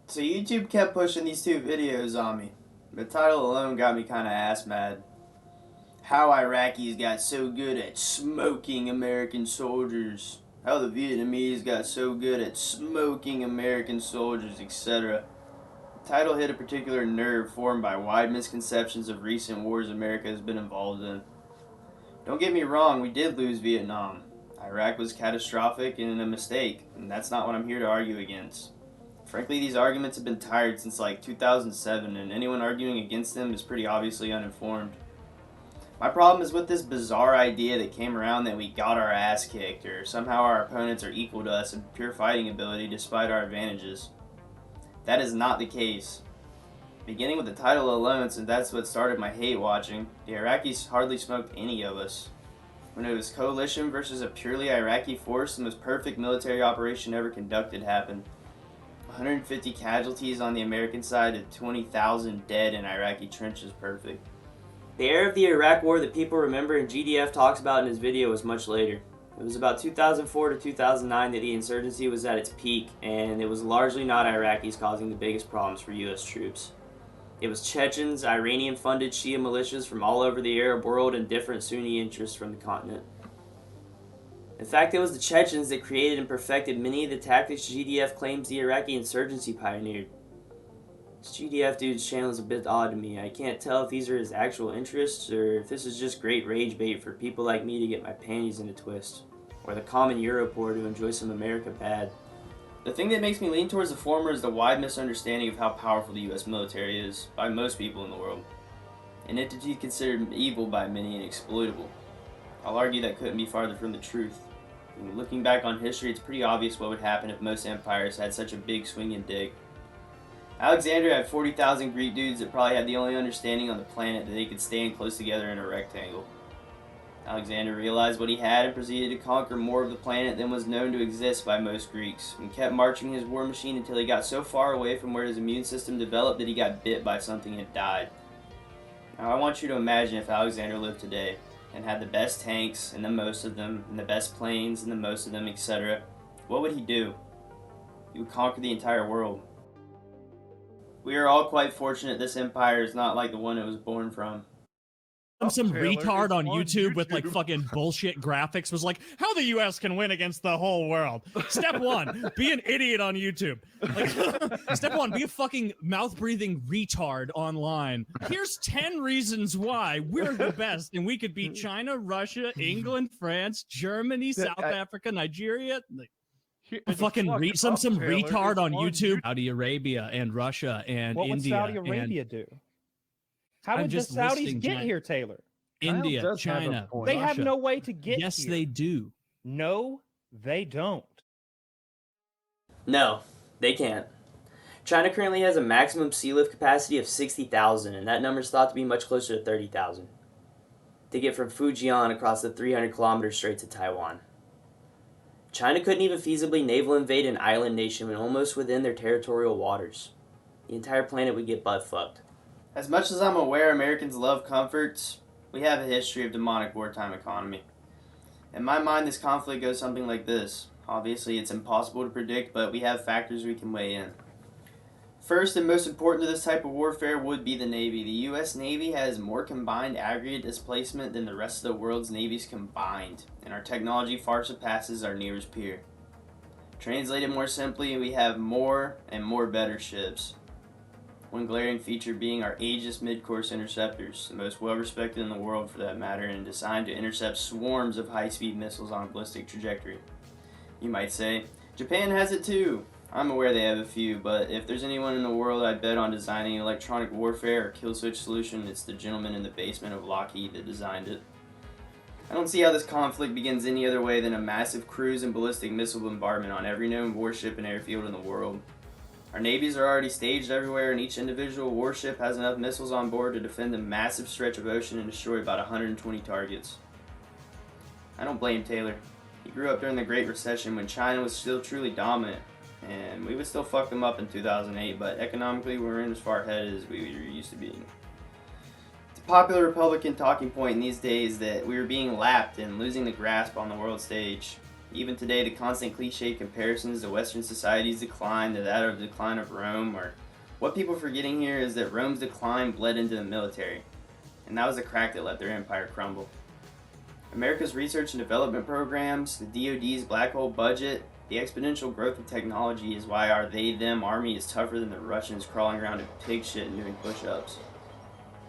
So YouTube kept pushing these two videos on me. The title alone got me kind of ass mad. How Iraqis got so good at smoking American soldiers. How the Vietnamese got so good at smoking American soldiers, etc. The title hit a particular nerve formed by wide misconceptions of recent wars America has been involved in. Don't get me wrong, we did lose Vietnam. Iraq was catastrophic and a mistake, and that's not what I'm here to argue against. Frankly, these arguments have been tired since like 2007, and anyone arguing against them is pretty obviously uninformed. My problem is with this bizarre idea that came around that we got our ass kicked, or somehow our opponents are equal to us in pure fighting ability despite our advantages. That is not the case. Beginning with the title alone, since that's what started my hate watching, the Iraqis hardly smoked any of us. When it was coalition versus a purely Iraqi force, the most perfect military operation ever conducted happened. 150 casualties on the American side and 20,000 dead in Iraqi trenches perfect. The era of the Iraq War that people remember and GDF talks about in his video was much later. It was about 2004 to 2009 that the insurgency was at its peak, and it was largely not Iraqis causing the biggest problems for US troops. It was Chechens, Iranian-funded Shia militias from all over the Arab world, and different Sunni interests from the continent. In fact, it was the Chechens that created and perfected many of the tactics GDF claims the Iraqi insurgency pioneered. This GDF dude's channel is a bit odd to me. I can't tell if these are his actual interests, or if this is just great rage bait for people like me to get my panties in a twist, or the common Europoor to enjoy some America bad. The thing that makes me lean towards the former is the wide misunderstanding of how powerful the US military is, by most people in the world. An entity considered evil by many and exploitable. I'll argue that couldn't be farther from the truth. Looking back on history, it's pretty obvious what would happen if most empires had such a big swinging dick. Alexander had 40,000 Greek dudes that probably had the only understanding on the planet that they could stand close together in a rectangle. Alexander realized what he had and proceeded to conquer more of the planet than was known to exist by most Greeks, and kept marching his war machine until he got so far away from where his immune system developed that he got bit by something and died. Now I want you to imagine if Alexander lived today, and had the best tanks, and the most of them, and the best planes, and the most of them, etc. What would he do? He would conquer the entire world. We are all quite fortunate this empire is not like the one it was born from. Some Taylor, retard it's on YouTube with like fucking bullshit graphics was like, how the US can win against the whole world. Step one, be an idiot on YouTube. Like, step one, be a fucking mouth-breathing retard online. Here's 10 reasons why we're the best and we could beat China, Russia, England, France, Germany, South Africa, Nigeria. Like, fucking some retard on YouTube. Saudi Arabia and Russia and what India. What would Saudi Arabia do? How I'm would the just Saudis listing get here, Taylor? India, does have a China, point. They have Russia. no way to get Yes, here. they do. No, they don't. No, they can't. China currently has a maximum sea lift capacity of 60,000, and that number is thought to be much closer to 30,000. To get from Fujian across the 300-kilometer strait to Taiwan. China couldn't even feasibly naval invade an island nation when almost within their territorial waters. The entire planet would get butt-fucked. As much as I'm aware Americans love comforts, we have a history of demonic wartime economy. In my mind, this conflict goes something like this. Obviously, it's impossible to predict, but we have factors we can weigh in. First and most important to this type of warfare would be the Navy. The U.S. Navy has more combined aggregate displacement than the rest of the world's navies combined, and our technology far surpasses our nearest peer. Translated more simply, we have more and more better ships. One glaring feature being our Aegis mid-course interceptors, the most well-respected in the world for that matter, and designed to intercept swarms of high-speed missiles on a ballistic trajectory. You might say, Japan has it too. I'm aware they have a few, but if there's anyone in the world I'd bet on designing an electronic warfare or kill switch solution, it's the gentleman in the basement of Lockheed that designed it. I don't see how this conflict begins any other way than a massive cruise and ballistic missile bombardment on every known warship and airfield in the world. Our navies are already staged everywhere, and each individual warship has enough missiles on board to defend a massive stretch of ocean and destroy about 120 targets. I don't blame Taylor. He grew up during the Great Recession when China was still truly dominant, and we would still fuck them up in 2008, but economically we weren't as far ahead as we were used to being. It's a popular Republican talking point in these days that we were being lapped and losing the grasp on the world stage. Even today, the constant cliche comparisons to Western society's decline to that of the decline of Rome, or what people are forgetting here is that Rome's decline bled into the military, and that was the crack that let their empire crumble. America's research and development programs, the DoD's black hole budget, the exponential growth of technology is why our they-them army is tougher than the Russians crawling around in pig shit and doing push-ups.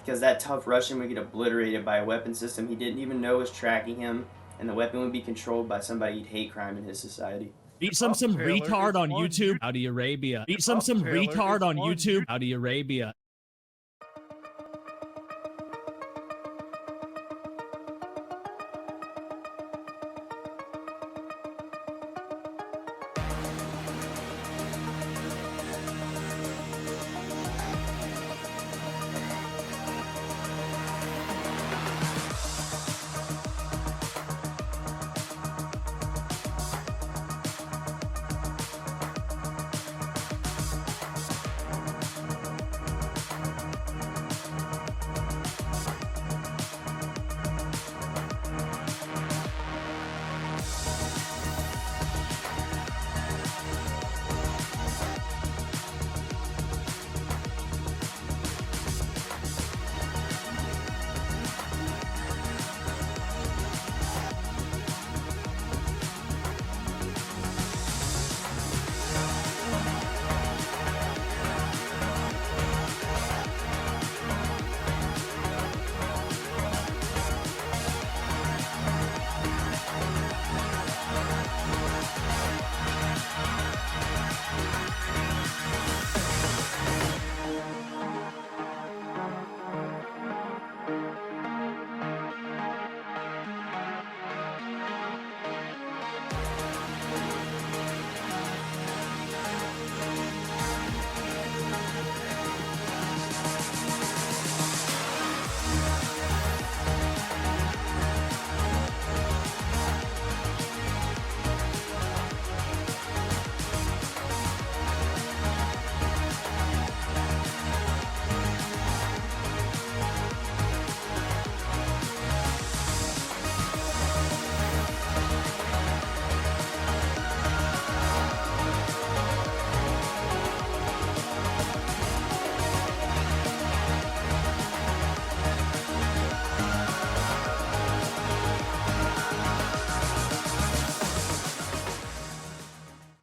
Because that tough Russian would get obliterated by a weapon system he didn't even know was tracking him, and the weapon would be controlled by somebody he'd hate crime in his society. Beat some Taylor, retard it's on on YouTube, Saudi Arabia. Beat some Taylor, retard it's on on YouTube, Saudi Arabia.